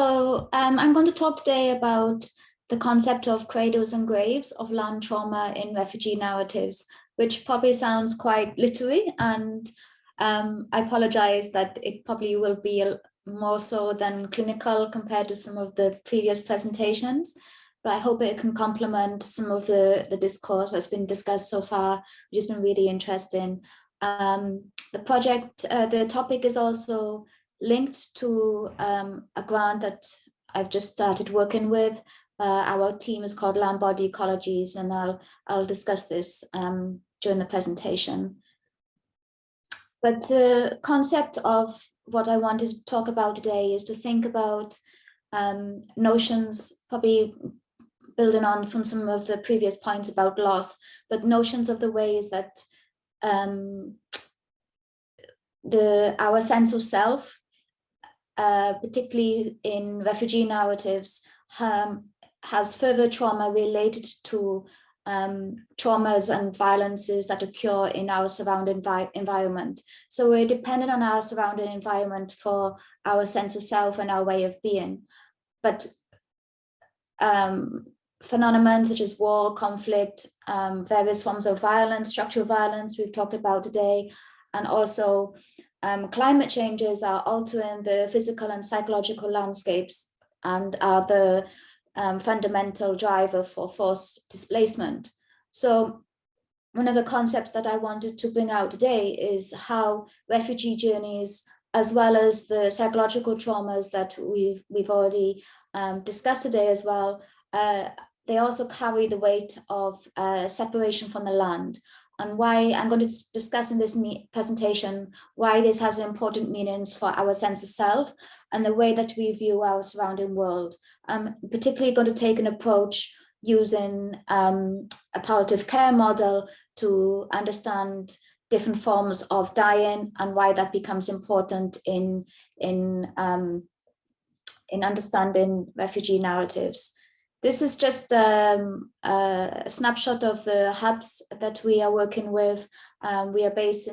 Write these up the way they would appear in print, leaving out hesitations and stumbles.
I'm going to talk today about the concept of cradles and graves of land trauma in refugee narratives, which probably sounds quite literary, and I apologize that it probably will be more so than clinical compared to some of the previous presentations, but I hope it can complement some of the discourse that's been discussed so far, which has been really interesting. The topic is also linked to a grant that I've just started working with. Our team is called Land Body Ecologies, and I'll discuss this during the presentation. But the concept of what I wanted to talk about today is to think about notions, probably building on from some of the previous points about loss, but notions of the ways that our sense of self, particularly in refugee narratives, has further trauma related to traumas and violences that occur in our surrounding environment. So we're dependent on our surrounding environment for our sense of self and our way of being. But phenomena such as war, conflict, various forms of violence, structural violence we've talked about today, and also climate changes are altering the physical and psychological landscapes and are the fundamental driver for forced displacement. So one of the concepts that I wanted to bring out today is how refugee journeys, as well as the psychological traumas that we've already discussed today as well, they also carry the weight of separation from the land, and why I'm going to discuss in this presentation why this has important meanings for our sense of self and the way that we view our surrounding world. I'm particularly going to take an approach using a palliative care model to understand different forms of dying and why that becomes important in understanding refugee narratives. This is just a snapshot of the hubs that we are working with. We are based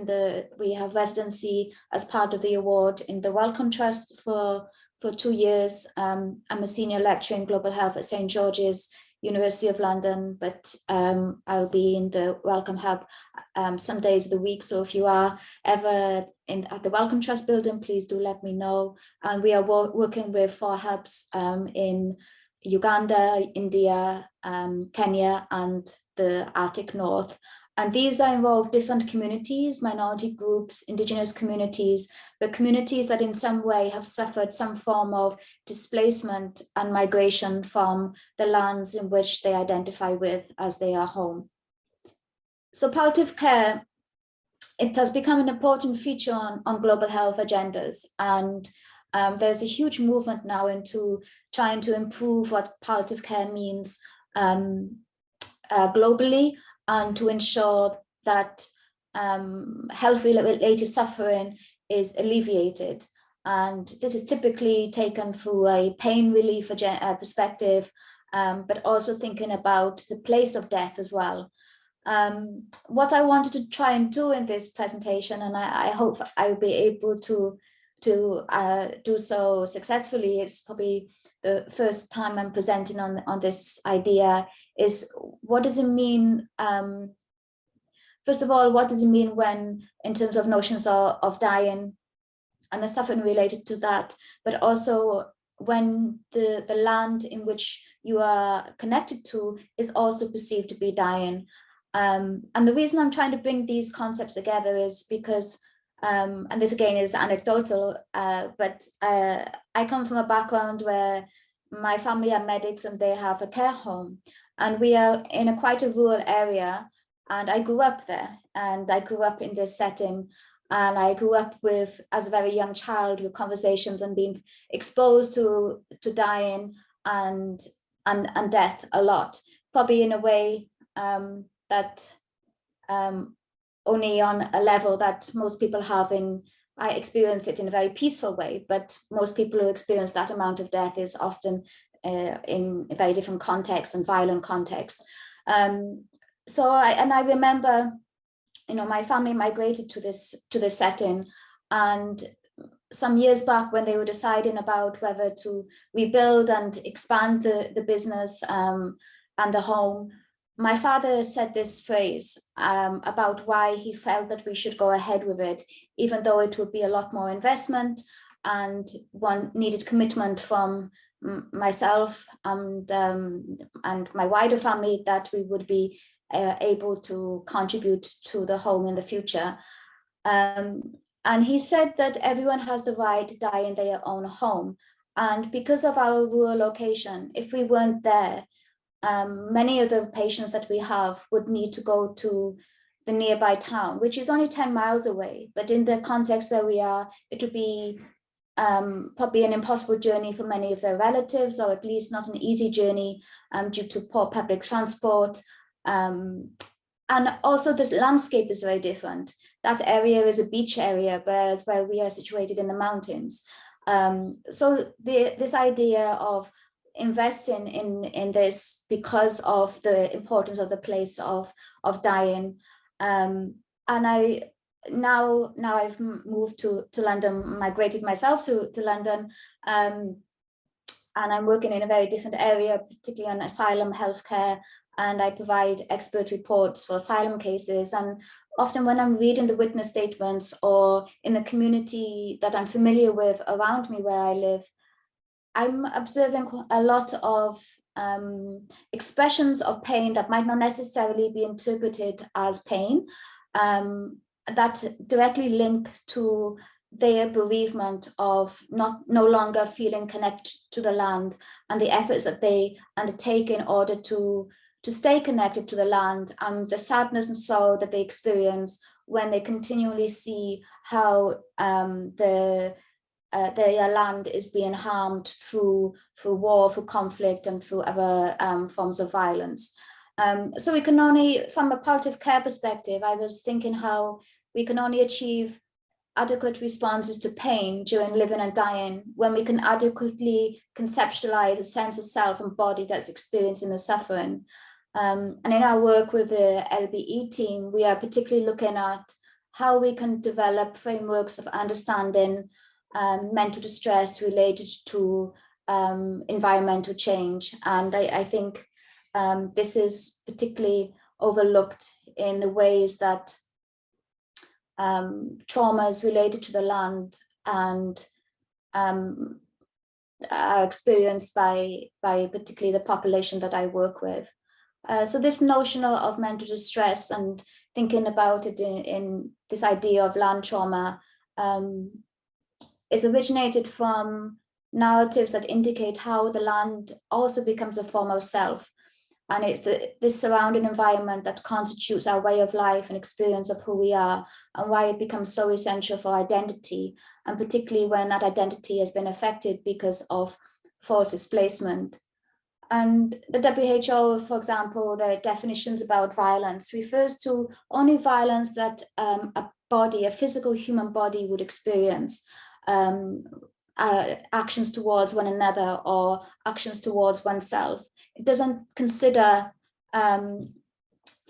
we have residency as part of the award in the Wellcome Trust for 2 years. I'm a senior lecturer in global health at St. George's, University of London, but I'll be in the Wellcome Hub some days of the week. So if you are ever at the Wellcome Trust building, please do let me know. And we are working with 4 hubs in Uganda, India, Kenya, and the Arctic North. And these involve different communities, minority groups, indigenous communities, but communities that in some way have suffered some form of displacement and migration from the lands in which they identify with as their home. So palliative care, it has become an important feature on global health agendas, and there's a huge movement now into trying to improve what palliative care means globally, and to ensure that health-related suffering is alleviated. And this is typically taken through a pain relief perspective, but also thinking about the place of death as well. What I wanted to try and do in this presentation, and I hope I'll be able to do so successfully, it's probably the first time I'm presenting on this idea, is what does it mean, first of all, what does it mean when, in terms of notions of dying and the suffering related to that, but also when the land in which you are connected to is also perceived to be dying. And the reason I'm trying to bring these concepts together is because and this again is anecdotal, but I come from a background where my family are medics and they have a care home, and we are in quite a rural area, and I grew up there, and I grew up in this setting, and I grew up with, as a very young child, with conversations and being exposed to dying and death a lot, probably in a way that only on a level that most people have I experience it in a very peaceful way, but most people who experience that amount of death is often in a very different context and violent context. So I remember, my family migrated to this setting, and some years back, when they were deciding about whether to rebuild and expand the business and the home, my father said this phrase about why he felt that we should go ahead with it, even though it would be a lot more investment and one needed commitment from myself and my wider family, that we would be able to contribute to the home in the future. And he said that everyone has the right to die in their own home. And because of our rural location, if we weren't there, many of the patients that we have would need to go to the nearby town, which is only 10 miles away. But in the context where we are, it would be probably an impossible journey for many of their relatives, or at least not an easy journey due to poor public transport. And also this landscape is very different. That area is a beach area, whereas where we are situated in the mountains. So this idea of investing in this because of the importance of the place of dying. And now I've moved to London, migrated myself to London, and I'm working in a very different area, particularly on asylum healthcare, and I provide expert reports for asylum cases. And often when I'm reading the witness statements or in the community that I'm familiar with around me where I live, I'm observing a lot of expressions of pain that might not necessarily be interpreted as pain, that directly link to their bereavement of no longer feeling connected to the land and the efforts that they undertake in order to stay connected to the land, and the sadness and sorrow that they experience when they continually see how their land is being harmed through war, through conflict, and through other forms of violence. So we can only, from a palliative care perspective, I was thinking how we can only achieve adequate responses to pain during living and dying when we can adequately conceptualize a sense of self and body that's experiencing the suffering. And in our work with the LBE team, we are particularly looking at how we can develop frameworks of understanding mental distress related to environmental change. And I think this is particularly overlooked in the ways that traumas related to the land and are experienced by particularly the population that I work with. So this notion of mental distress and thinking about it in this idea of land trauma is originated from narratives that indicate how the land also becomes a form of self. And it's this surrounding environment that constitutes our way of life and experience of who we are, and why it becomes so essential for identity, and particularly when that identity has been affected because of forced displacement. And the WHO, for example, their definitions about violence refers to only violence that a physical human body would experience, actions towards one another or actions towards oneself. It doesn't consider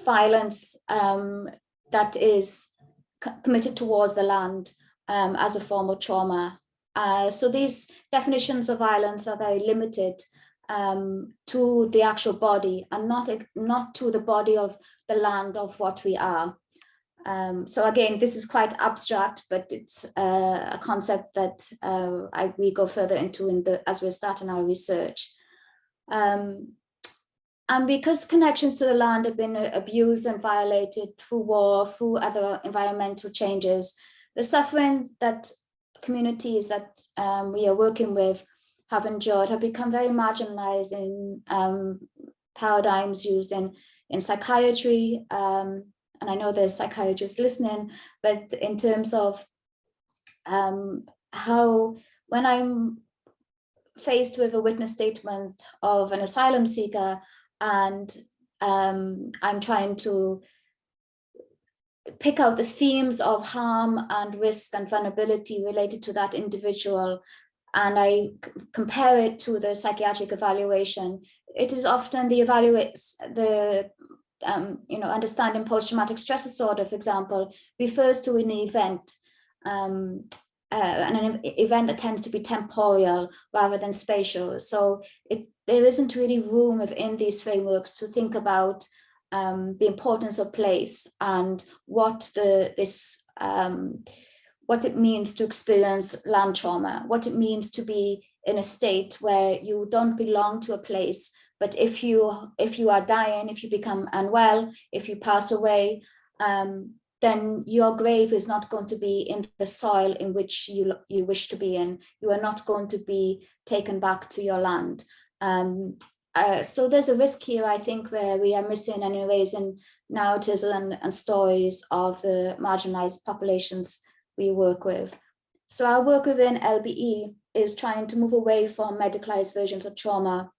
violence that is committed towards the land as a form of trauma. So these definitions of violence are very limited to the actual body, and not to the body of the land of what we are. So again, this is quite abstract, but it's a concept that we go further into as we're starting our research. And because connections to the land have been abused and violated through war, through other environmental changes, the suffering that communities that we are working with have endured have become very marginalized in paradigms used in psychiatry. And I know there's psychiatrists listening, but in terms of how, when I'm faced with a witness statement of an asylum seeker, and I'm trying to pick out the themes of harm and risk and vulnerability related to that individual, and I compare it to the psychiatric evaluation, it is often understanding post-traumatic stress disorder, for example, refers to an event an event that tends to be temporal rather than spatial. So there isn't really room within these frameworks to think about the importance of place and what what it means to experience land trauma, what it means to be in a state where you don't belong to a place, but if you are dying, if you become unwell, if you pass away, then your grave is not going to be in the soil in which you wish to be in. You are not going to be taken back to your land. So there's a risk here, I think, where we are missing and erasing narratives and stories of the marginalized populations we work with. So our work within LBE is trying to move away from medicalized versions of trauma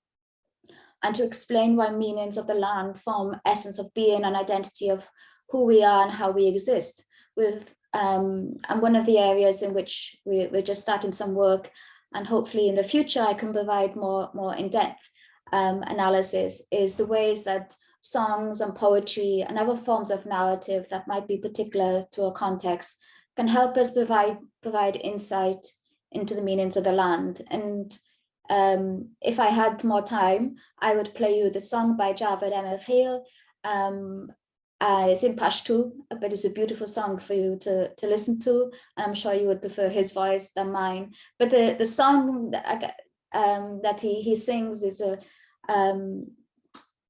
and to explain why meanings of the land form essence of being and identity of who we are and how we exist. And one of the areas in which we're just starting some work, and hopefully in the future I can provide more in-depth analysis, is the ways that songs and poetry and other forms of narrative that might be particular to a context can help us provide insight into the meanings of the land. And if I had more time, I would play you the song by Javed M.F. Hale. It's in Pashto, but it's a beautiful song for you to listen to. I'm sure you would prefer his voice than mine. But the song that he sings is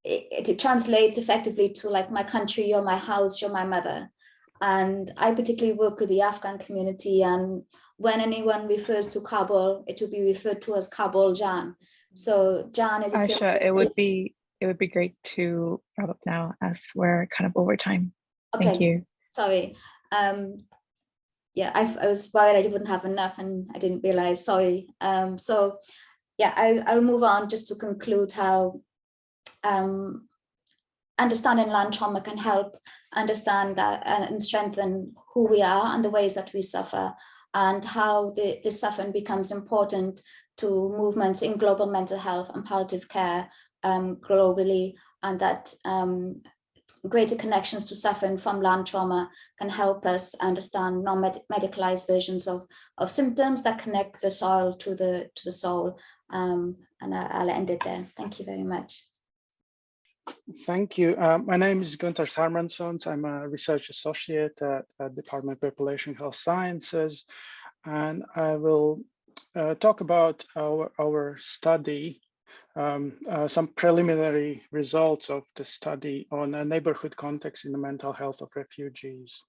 it translates effectively to like, my country, you're my house, you're my mother. And I particularly work with the Afghan community, and when anyone refers to Kabul, it will be referred to as Kabul Jan. So Jan is a Aisha, it would be great to wrap up now as we're kind of over time. Okay. Thank you. Sorry. Yeah, I was worried I wouldn't have enough and I didn't realize, sorry. So yeah, I'll move on just to conclude how understanding land trauma can help understand that and strengthen who we are and the ways that we suffer, and how the suffering becomes important to movements in global mental health and palliative care globally, and that greater connections to suffering from land trauma can help us understand non-medicalized versions of symptoms that connect the soil to the soul. And I'll end it there. Thank you very much. Thank you. My name is Gunther Sarmansons. I'm a research associate at Department of Population Health Sciences, and I will talk about our study, some preliminary results of the study on a neighborhood context in the mental health of refugees.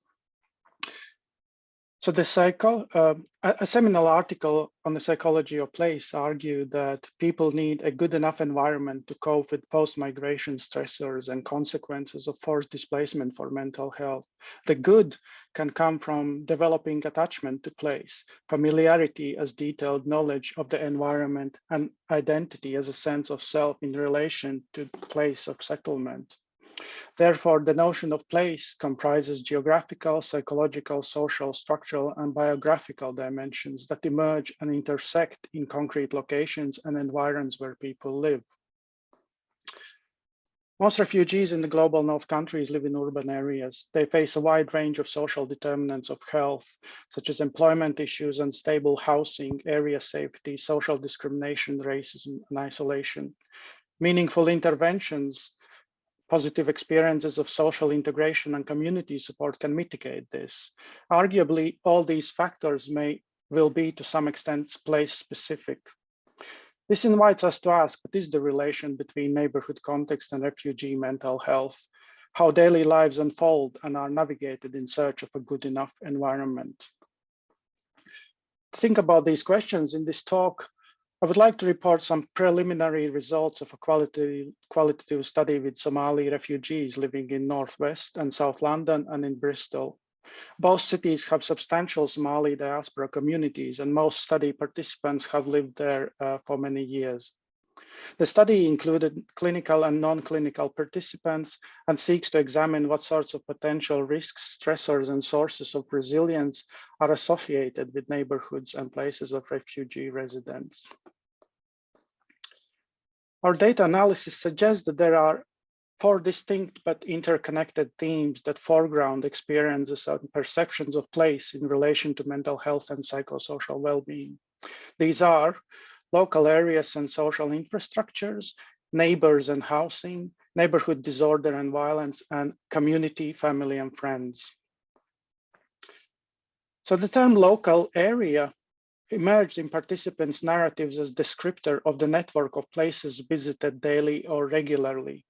So a seminal article on the psychology of place argued that people need a good enough environment to cope with post-migration stressors and consequences of forced displacement for mental health. The good can come from developing attachment to place, familiarity as detailed knowledge of the environment, and identity as a sense of self in relation to the place of settlement. Therefore, the notion of place comprises geographical, psychological, social, structural, and biographical dimensions that emerge and intersect in concrete locations and environments where people live. Most refugees in the global north countries live in urban areas. They face a wide range of social determinants of health, such as employment issues, unstable housing, area safety, social discrimination, racism, and isolation. Meaningful interventions, positive experiences of social integration and community support can mitigate this. Arguably, all these factors will be to some extent place specific. This invites us to ask, what is the relation between neighborhood context and refugee mental health? How daily lives unfold and are navigated in search of a good enough environment? To think about these questions in this talk, I would like to report some preliminary results of a qualitative study with Somali refugees living in Northwest and South London and in Bristol. Both cities have substantial Somali diaspora communities, and most study participants have lived there for many years. The study included clinical and non-clinical participants and seeks to examine what sorts of potential risks, stressors, and sources of resilience are associated with neighborhoods and places of refugee residence. Our data analysis suggests that there are four distinct but interconnected themes that foreground experiences and perceptions of place in relation to mental health and psychosocial well-being. These are local areas and social infrastructures, neighbors and housing, neighborhood disorder and violence, and community, family, and friends. So the term local area emerged in participants' narratives as descriptor of the network of places visited daily or regularly.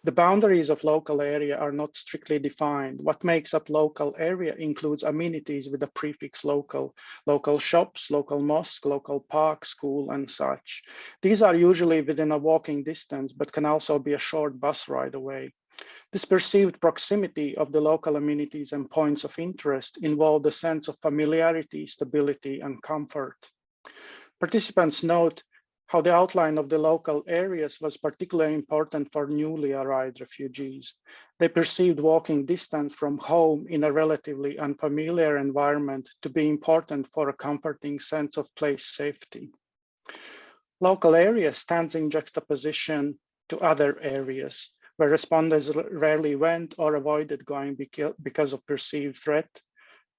The boundaries of local area are not strictly defined. What makes up local area includes amenities with the prefix local, local shops, local mosque, local park, school, and such. These are usually within a walking distance, but can also be a short bus ride away. This perceived proximity of the local amenities and points of interest involved a sense of familiarity, stability, and comfort. Participants note how the outline of the local areas was particularly important for newly arrived refugees. They perceived walking distance from home in a relatively unfamiliar environment to be important for a comforting sense of place safety. Local area stands in juxtaposition to other areas, where respondents rarely went or avoided going because of perceived threat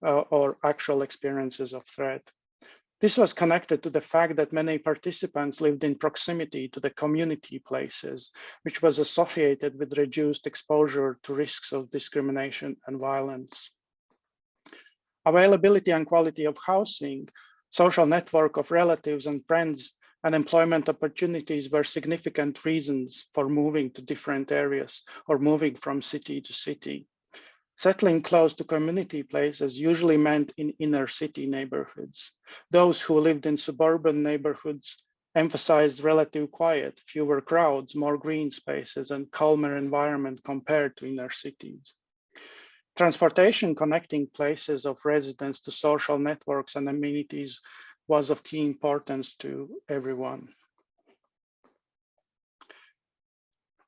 or actual experiences of threat. This was connected to the fact that many participants lived in proximity to the community places, which was associated with reduced exposure to risks of discrimination and violence. Availability and quality of housing, social network of relatives and friends, and employment opportunities were significant reasons for moving to different areas or moving from city to city. Settling close to community places usually meant in inner city neighborhoods. Those who lived in suburban neighborhoods emphasized relative quiet, fewer crowds, more green spaces, and calmer environment compared to inner cities. Transportation connecting places of residence to social networks and amenities was of key importance to everyone.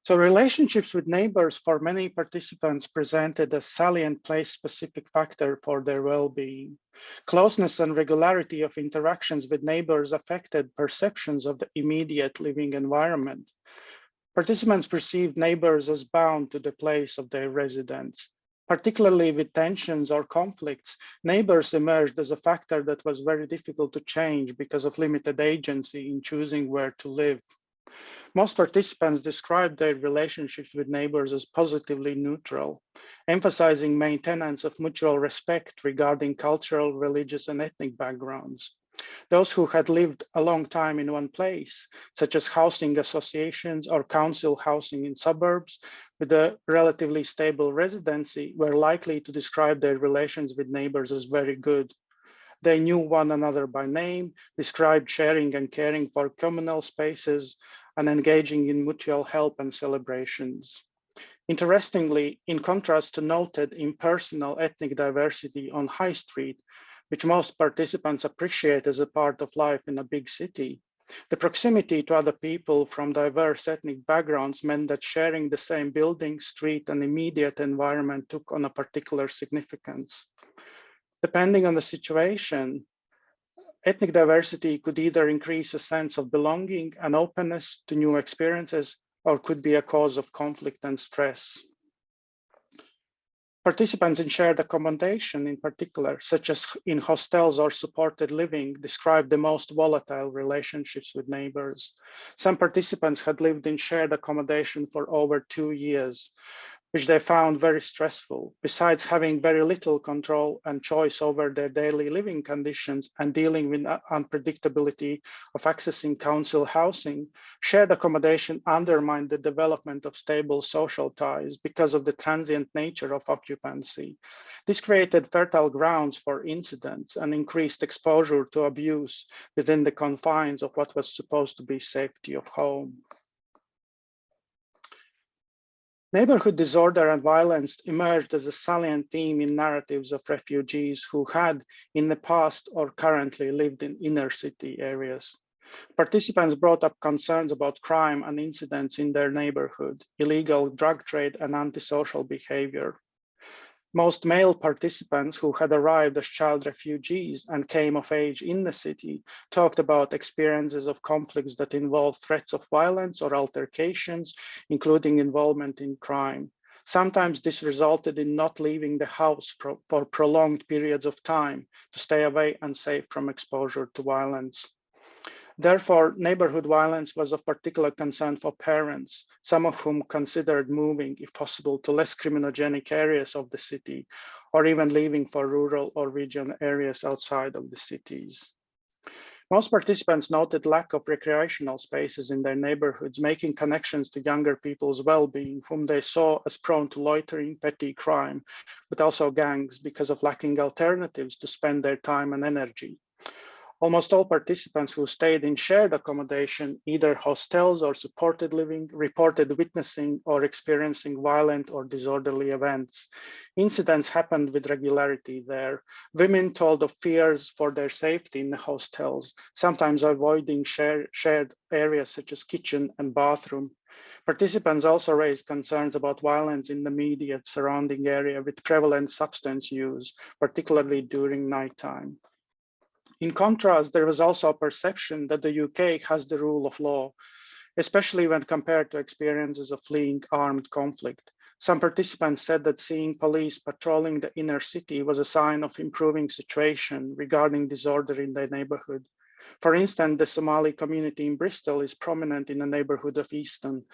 So relationships with neighbors for many participants presented a salient place-specific factor for their well-being. Closeness and regularity of interactions with neighbors affected perceptions of the immediate living environment. Participants perceived neighbors as bound to the place of their residence. Particularly with tensions or conflicts, neighbors emerged as a factor that was very difficult to change because of limited agency in choosing where to live. Most participants described their relationships with neighbors as positively neutral, emphasizing maintenance of mutual respect regarding cultural, religious, and ethnic backgrounds. Those who had lived a long time in one place, such as housing associations or council housing in suburbs with a relatively stable residency, were likely to describe their relations with neighbors as very good. They knew one another by name, described sharing and caring for communal spaces, and engaging in mutual help and celebrations. Interestingly, in contrast to noted impersonal ethnic diversity on High Street, which most participants appreciate as a part of life in a big city, the proximity to other people from diverse ethnic backgrounds meant that sharing the same building, street, and immediate environment took on a particular significance. Depending on the situation, ethnic diversity could either increase a sense of belonging and openness to new experiences, or could be a cause of conflict and stress. Participants in shared accommodation in particular, such as in hostels or supported living, described the most volatile relationships with neighbors. Some participants had lived in shared accommodation for over 2 years, which they found very stressful. Besides having very little control and choice over their daily living conditions and dealing with unpredictability of accessing council housing, shared accommodation undermined the development of stable social ties because of the transient nature of occupancy. This created fertile grounds for incidents and increased exposure to abuse within the confines of what was supposed to be safety of home. Neighborhood disorder and violence emerged as a salient theme in narratives of refugees who had in the past or currently lived in inner city areas. Participants brought up concerns about crime and incidents in their neighborhood, illegal drug trade, and antisocial behavior. Most male participants who had arrived as child refugees and came of age in the city talked about experiences of conflicts that involve threats of violence or altercations, including involvement in crime. Sometimes this resulted in not leaving the house for prolonged periods of time to stay away and safe from exposure to violence. Therefore, neighborhood violence was of particular concern for parents, some of whom considered moving, if possible, to less criminogenic areas of the city, or even leaving for rural or regional areas outside of the cities. Most participants noted lack of recreational spaces in their neighborhoods, making connections to younger people's well-being, whom they saw as prone to loitering, petty crime, but also gangs because of lacking alternatives to spend their time and energy. Almost all participants who stayed in shared accommodation, either hostels or supported living, reported witnessing or experiencing violent or disorderly events. Incidents happened with regularity there. Women told of fears for their safety in the hostels, sometimes avoiding shared areas such as kitchen and bathroom. Participants also raised concerns about violence in the immediate surrounding area with prevalent substance use, particularly during nighttime. In contrast, there was also a perception that the UK has the rule of law, especially when compared to experiences of fleeing armed conflict. Some participants said that seeing police patrolling the inner city was a sign of improving situation regarding disorder in their neighborhood. For instance, the Somali community in Bristol is prominent in the neighborhood of Easton.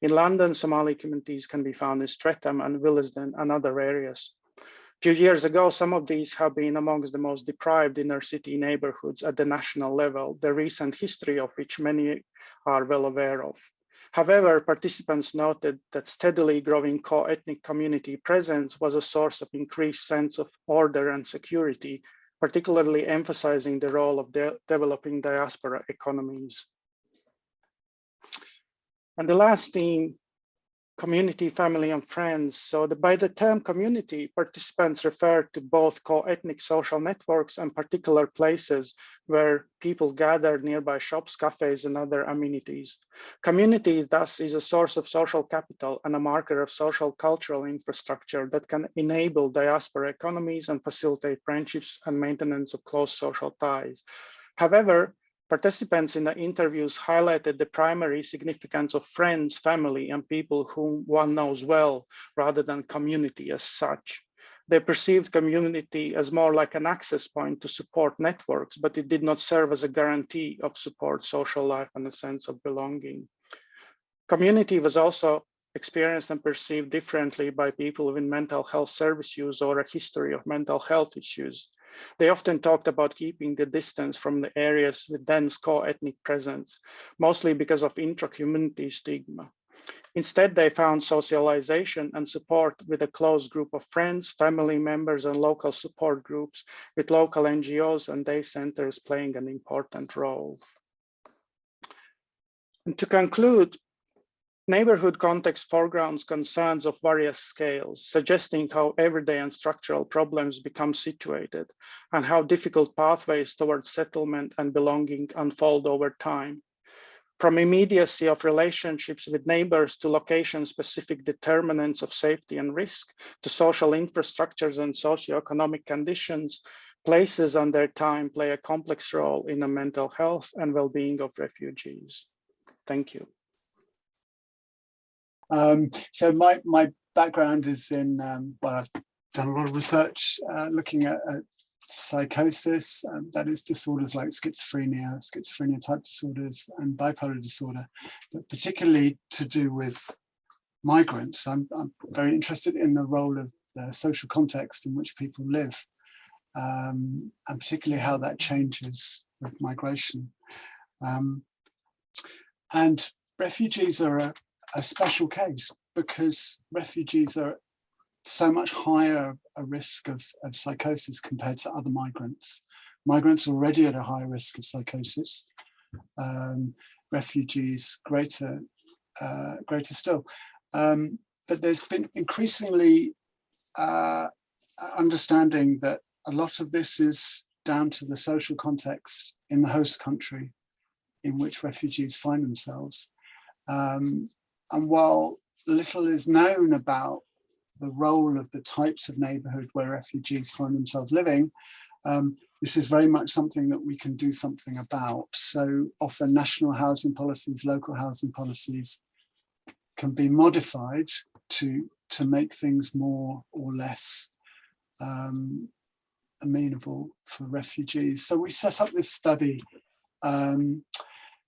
In London, Somali communities can be found in Streatham and Willesden and other areas. A few years ago, some of these have been amongst the most deprived inner city neighborhoods at the national level, the recent history of which many are well aware of. However, participants noted that steadily growing co-ethnic community presence was a source of increased sense of order and security, particularly emphasizing the role of developing diaspora economies. And the last theme, community, family, and friends. So by the term community, participants refer to both co-ethnic social networks and particular places where people gather, nearby shops, cafes, and other amenities. Community thus is a source of social capital and a marker of social cultural infrastructure that can enable diaspora economies and facilitate friendships and maintenance of close social ties. However, participants in the interviews highlighted the primary significance of friends, family, and people whom one knows well, rather than community as such. They perceived community as more like an access point to support networks, but it did not serve as a guarantee of support, social life, and a sense of belonging. Community was also experienced and perceived differently by people with mental health service use or a history of mental health issues. They often talked about keeping the distance from the areas with dense co-ethnic presence, mostly because of intra-community stigma. Instead, they found socialization and support with a close group of friends, family members, and local support groups, with local NGOs and day centers playing an important role. And to conclude, neighborhood context foregrounds concerns of various scales, suggesting how everyday and structural problems become situated and how difficult pathways towards settlement and belonging unfold over time. From immediacy of relationships with neighbors to location-specific determinants of safety and risk, to social infrastructures and socioeconomic conditions, places and their time play a complex role in the mental health and well-being of refugees. Thank you. So my background is in, well, I've done a lot of research looking at psychosis, that is disorders like schizophrenia type disorders and bipolar disorder, but particularly to do with migrants. I'm very interested in the role of the social context in which people live, and particularly how that changes with migration. And refugees are a special case because refugees are so much higher a risk of psychosis compared to other migrants. Migrants are already at a higher risk of psychosis. Refugees greater still. But there's been increasingly understanding that a lot of this is down to the social context in the host country in which refugees find themselves. And while little is known about the role of the types of neighborhood where refugees find themselves living, this is very much something that we can do something about. So often national housing policies, local housing policies can be modified to make things more or less amenable for refugees. So we set up this study,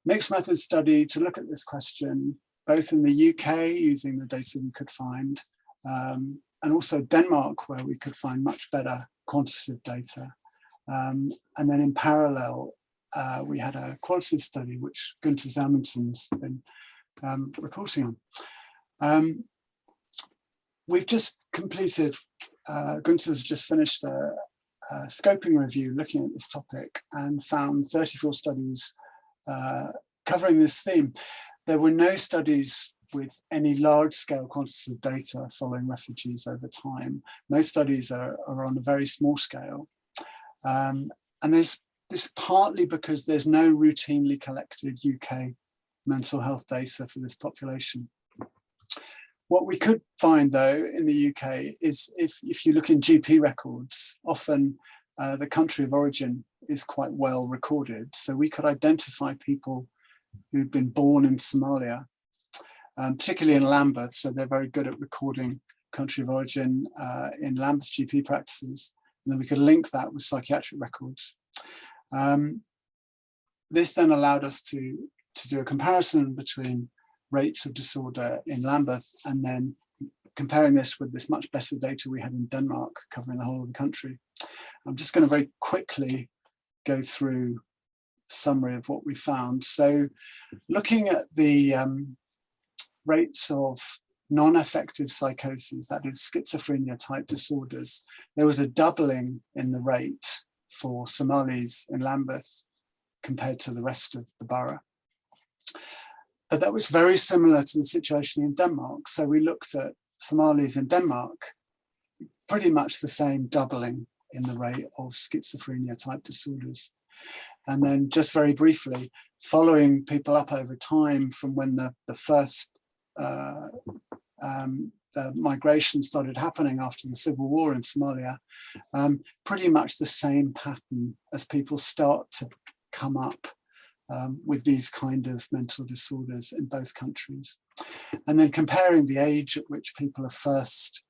mixed method study, to look at this question, both in the UK using the data we could find, and also Denmark, where we could find much better quantitative data. And then in parallel, we had a qualitative study, which Gunther Salmonson's been reporting on. We've just completed, Gunther's just finished a scoping review looking at this topic and found 34 studies covering this theme. There were no studies with any large-scale quantitative data following refugees over time. Most studies are on a very small scale. And there's this partly because there's no routinely collected UK mental health data for this population. What we could find, though, in the UK is if you look in GP records, often the country of origin is quite well recorded. So we could identify people who'd been born in Somalia, particularly in Lambeth. So they're very good at recording country of origin in Lambeth GP practices. And then we could link that with psychiatric records. This then allowed us to do a comparison between rates of disorder in Lambeth and then comparing this with this much better data we had in Denmark covering the whole of the country. I'm just going to very quickly go through a summary of what we found. So looking at the rates of non-affective psychoses, that is schizophrenia type disorders, there was a doubling in the rate for Somalis in Lambeth compared to the rest of the borough. But that was very similar to the situation in Denmark. So we looked at Somalis in Denmark, pretty much the same doubling in the rate of schizophrenia type disorders. And then just very briefly, following people up over time from when the first migration started happening after the civil war in Somalia, pretty much the same pattern as people start to come up with these kind of mental disorders in both countries. And then comparing the age at which people are first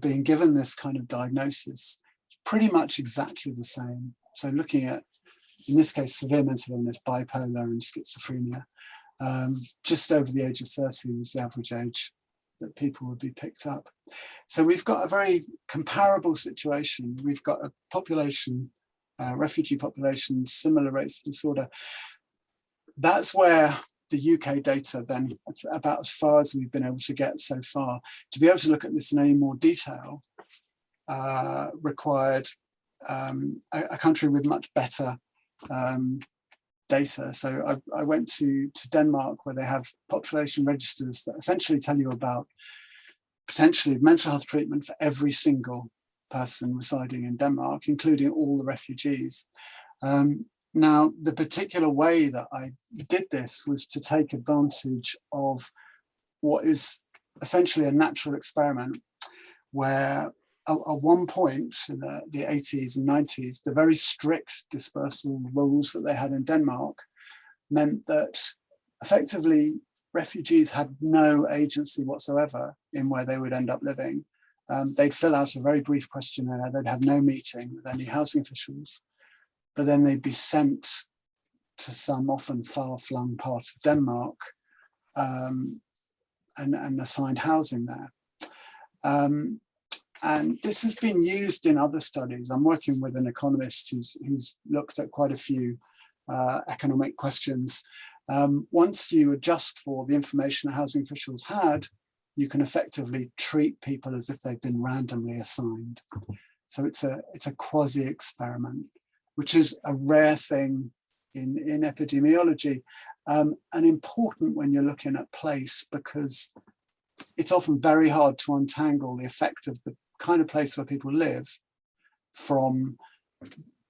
being given this kind of diagnosis, pretty much exactly the same. So looking at, in this case, severe mental illness, bipolar and schizophrenia, just over the age of 30 was the average age that people would be picked up. So we've got a very comparable situation. We've got a population, refugee population, similar rates of disorder. That's where the UK data then, it's about as far as we've been able to get so far. To be able to look at this in any more detail required a country with much better data. So I went to Denmark, where they have population registers that essentially tell you about potentially mental health treatment for every single person residing in Denmark, including all the refugees. Now, the particular way that I did this was to take advantage of what is essentially a natural experiment, where at one point in the 80s and 90s, the very strict dispersal rules that they had in Denmark meant that effectively refugees had no agency whatsoever in where they would end up living. They'd fill out a very brief questionnaire, they'd have no meeting with any housing officials, but then they'd be sent to some often far-flung part of Denmark and assigned housing there. And this has been used in other studies. I'm working with an economist who's looked at quite a few economic questions. Once you adjust for the information housing officials had, you can effectively treat people as if they've been randomly assigned. So it's a quasi-experiment, which is a rare thing in epidemiology, and important when you're looking at place, because it's often very hard to untangle the effect of the kind of place where people live from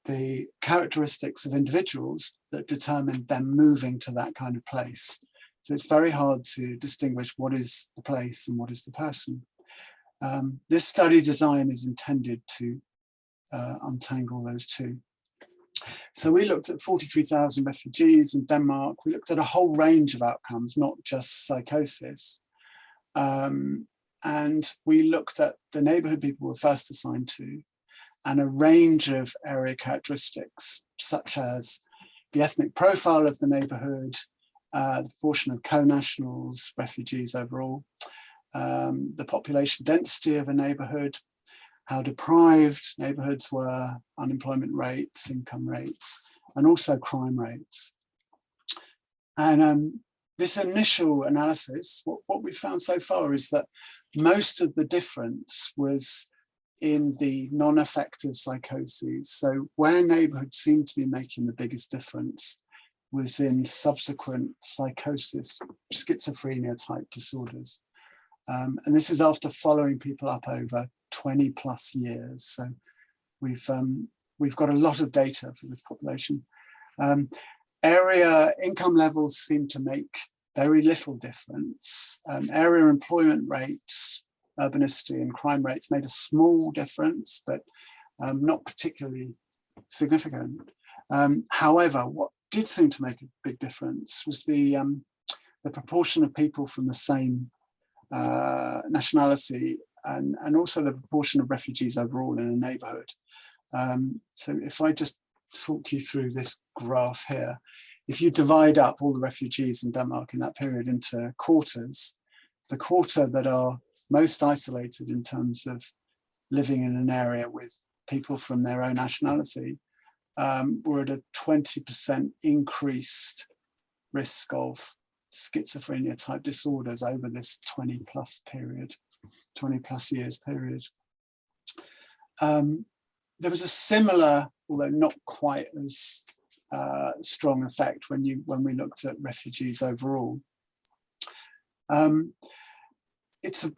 the characteristics of individuals that determine them moving to that kind of place. So it's very hard to distinguish what is the place and what is the person. This study design is intended to untangle those two. So we looked at 43,000 refugees in Denmark. We looked at a whole range of outcomes, not just psychosis. And we looked at the neighborhood people were first assigned to, and a range of area characteristics, such as the ethnic profile of the neighborhood, the proportion of co-nationals, refugees overall, the population density of a neighborhood, how deprived neighborhoods were, unemployment rates, income rates, and also crime rates. And this initial analysis, what we found so far is that most of the difference was in the non-affective psychoses. So where neighborhoods seemed to be making the biggest difference was in subsequent psychosis, schizophrenia type disorders. And this is after following people up over 20 plus years. So we've got a lot of data for this population. Area income levels seem to make very little difference. Area employment rates, urbanicity and crime rates made a small difference, but not particularly significant. However, what did seem to make a big difference was the proportion of people from the same nationality and also the proportion of refugees overall in a neighborhood. So if I just talk you through this graph here, if you divide up all the refugees in Denmark in that period into quarters, the quarter that are most isolated in terms of living in an area with people from their own nationality were at a 20% increased risk of schizophrenia type disorders over this 20 plus years period. There was a similar, although not quite as strong effect when we looked at refugees overall. It's a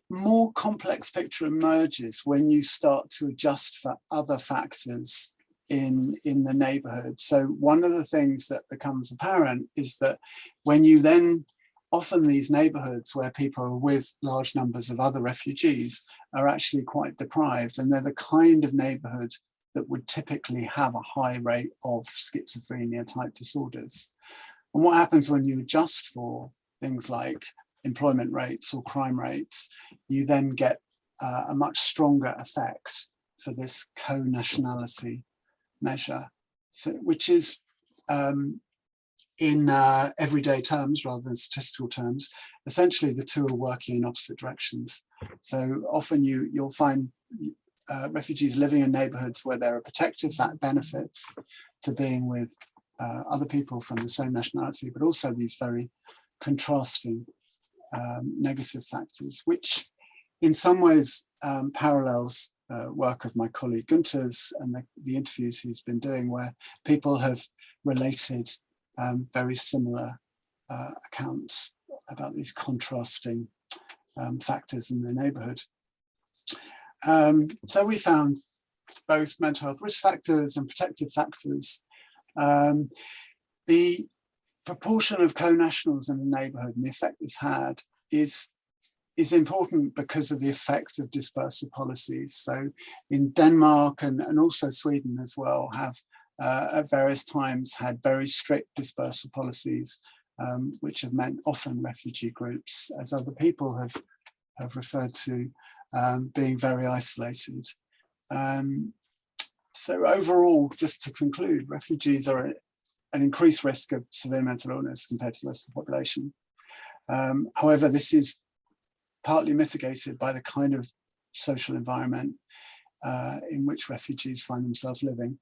more complex picture emerges when you start to adjust for other factors in the neighborhood. So one of the things that becomes apparent is that when you then, often these neighborhoods where people are with large numbers of other refugees are actually quite deprived, and they're the kind of neighborhood that would typically have a high rate of schizophrenia type disorders. And what happens when you adjust for things like employment rates or crime rates, you then get a much stronger effect for this co-nationality measure, so, which is in everyday terms rather than statistical terms, essentially the two are working in opposite directions. So often you'll find refugees living in neighborhoods where there are protective benefits to being with other people from the same nationality, but also these very contrasting negative factors, which in some ways parallels work of my colleague Günther's and the interviews he's been doing, where people have related very similar accounts about these contrasting factors in their neighborhood. So we found both mental health risk factors and protective factors. The proportion of co-nationals in the neighborhood and the effect this had is important because of the effect of dispersal policies. So in Denmark and also Sweden as well have at various times had very strict dispersal policies, which have meant often refugee groups, as other people have referred to, being very isolated. So overall, just to conclude, refugees are an increased risk of severe mental illness compared to the rest of the population. However, this is partly mitigated by the kind of social environment in which refugees find themselves living,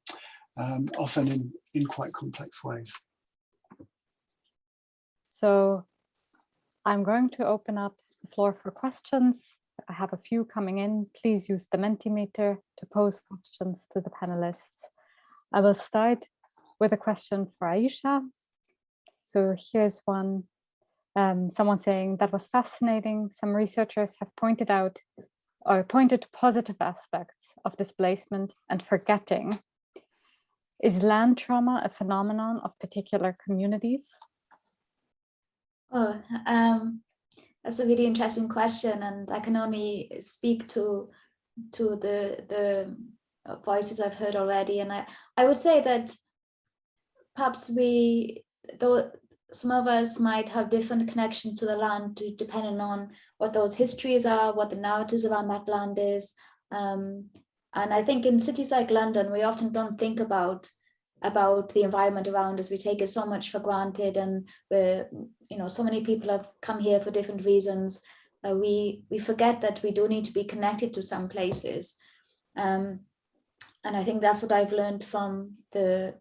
often in quite complex ways. So I'm going to open up the floor for questions. I have a few coming in. Please use the Mentimeter to pose questions to the panelists. I will start with a question for Aisha. So here's one. Someone saying that was fascinating. Some researchers have pointed out or pointed to positive aspects of displacement and forgetting. Is land trauma a phenomenon of particular communities? Oh, That's a really interesting question, and I can only speak to the voices I've heard already. And I would say that perhaps though some of us might have different connections to the land, depending on what those histories are, what the narratives around that land is. And I think in cities like London, we often don't think about the environment around us. We take it so much for granted, and so many people have come here for different reasons. We forget that we do need to be connected to some places. And I think that's what I've learned from the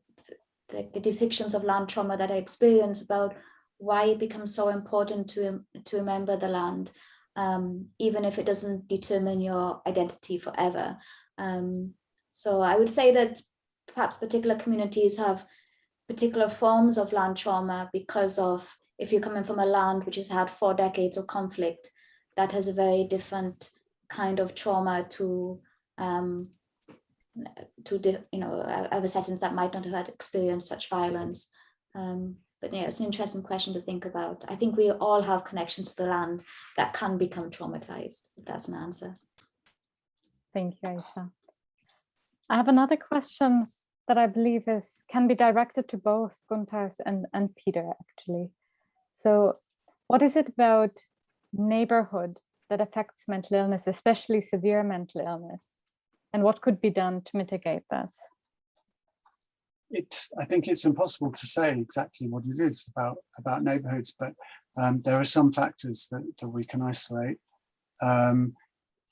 depictions of land trauma that I experience, about why it becomes so important to remember the land, even if it doesn't determine your identity forever. So I would say that perhaps particular communities have particular forms of land trauma because of, if you're coming from a land which has had 4 decades of conflict, that has a very different kind of trauma to other settings that might not have had experienced such violence. But yeah, it's an interesting question to think about. I think we all have connections to the land that can become traumatized, if that's an answer. Thank you, Aisha. I have another question that I believe can be directed to both Guntars and Peter, actually. So what is it about neighborhood that affects mental illness, especially severe mental illness? And what could be done to mitigate this? I think it's impossible to say exactly what it is about neighborhoods, but there are some factors that we can isolate. In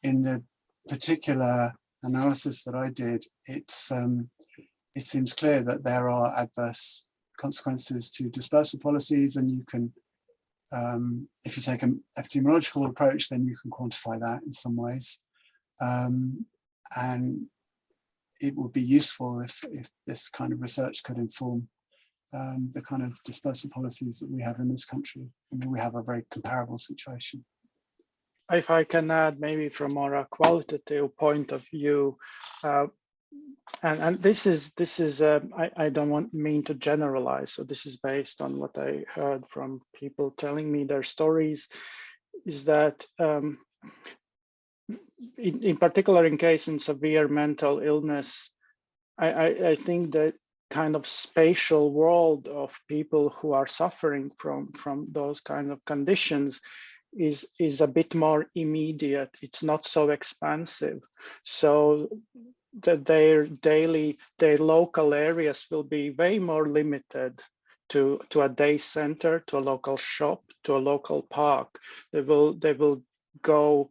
the particular analysis that I did, it seems clear that there are adverse consequences to dispersal policies, and you can, if you take an epidemiological approach, then you can quantify that in some ways. And it would be useful if this kind of research could inform the kind of dispersal policies that we have in this country. I mean, we have a very comparable situation. If I can add, maybe from more a qualitative point of view, and this is I don't mean to generalize, so this is based on what I heard from people telling me their stories, is that in particular in case in severe mental illness, I think that kind of spatial world of people who are suffering from those kind of conditions is a bit more immediate. It's not so expansive, so that their local areas will be way more limited to a day center, to a local shop, to a local park. They will go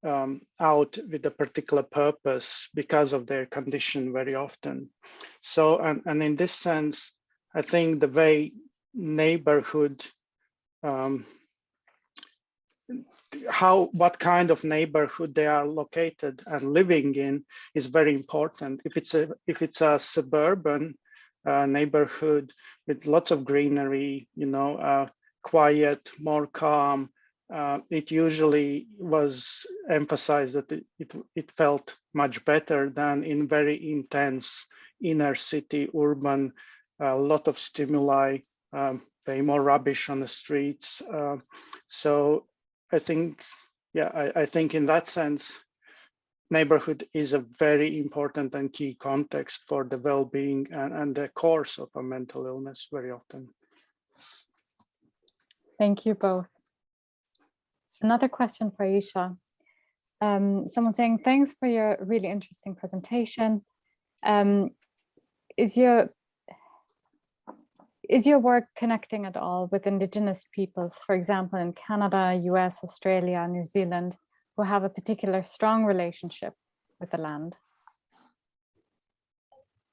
out with a particular purpose because of their condition very often. So, and in this sense, I think the way neighborhood, what kind of neighborhood they are located and living in is very important. If it's a suburban neighborhood with lots of greenery, quiet, more calm, it usually was emphasized that it felt much better than in very intense inner city, urban, a lot of stimuli, way more rubbish on the streets. So I think, I think in that sense, neighborhood is a very important and key context for the well-being and the course of a mental illness very often. Thank you both. Another question for Aisha. Someone saying, thanks for your really interesting presentation. Is your work connecting at all with Indigenous peoples, for example, in Canada, US, Australia, New Zealand, who have a particular strong relationship with the land?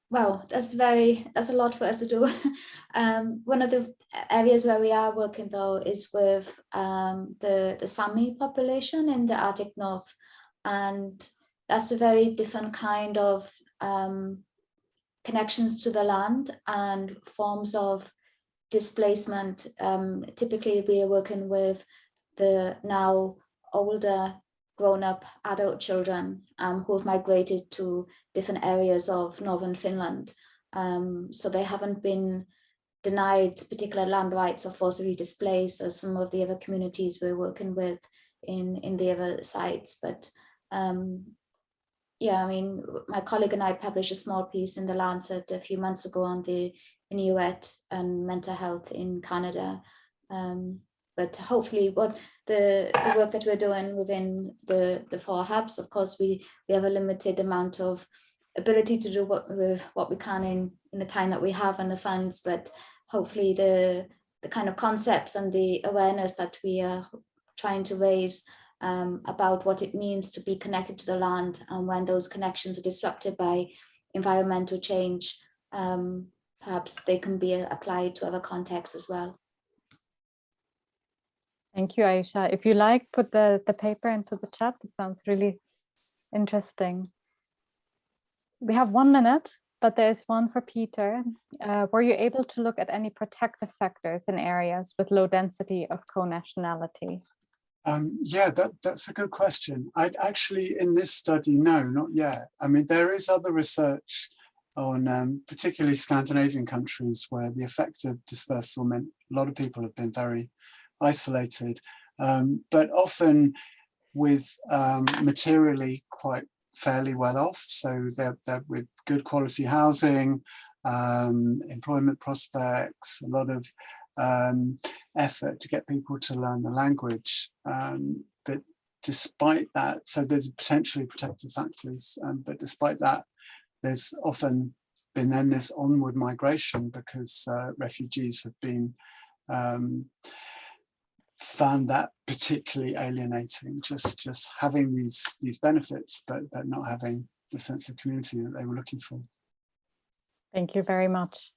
Wow, that's a lot for us to do. One of the areas where we are working though is with the Sami population in the Arctic North, and that's a very different kind of connections to the land and forms of displacement. Typically, we are working with the now older grown-up adult children who have migrated to different areas of northern Finland. So they haven't been denied particular land rights or forcibly displaced as some of the other communities we're working with in the other sites. But yeah, I mean, my colleague and I published a small piece in The Lancet a few months ago on the Inuit and mental health in Canada. But hopefully what the work that we're doing within the 4 hubs, of course, we have a limited amount of ability to do what we can in the time that we have and the funds, but hopefully the kind of concepts and the awareness that we are trying to raise about what it means to be connected to the land, and when those connections are disrupted by environmental change, perhaps they can be applied to other contexts as well. Thank you, Aisha. If you like, put the paper into the chat. It sounds really interesting. We have 1 minute, but there's one for Peter. Were you able to look at any protective factors in areas with low density of co-nationality? Yeah, that's a good question. I'd actually, in this study, no, not yet. I mean, there is other research on particularly Scandinavian countries where the effect of dispersal meant a lot of people have been very isolated, but often with materially quite fairly well off. So they're with good quality housing, employment prospects, a lot of effort to get people to learn the language. But despite that, so there's potentially protective factors, but despite that, there's often been then this onward migration because refugees have been found that particularly alienating, just having these benefits, but not having the sense of community that they were looking for. Thank you very much.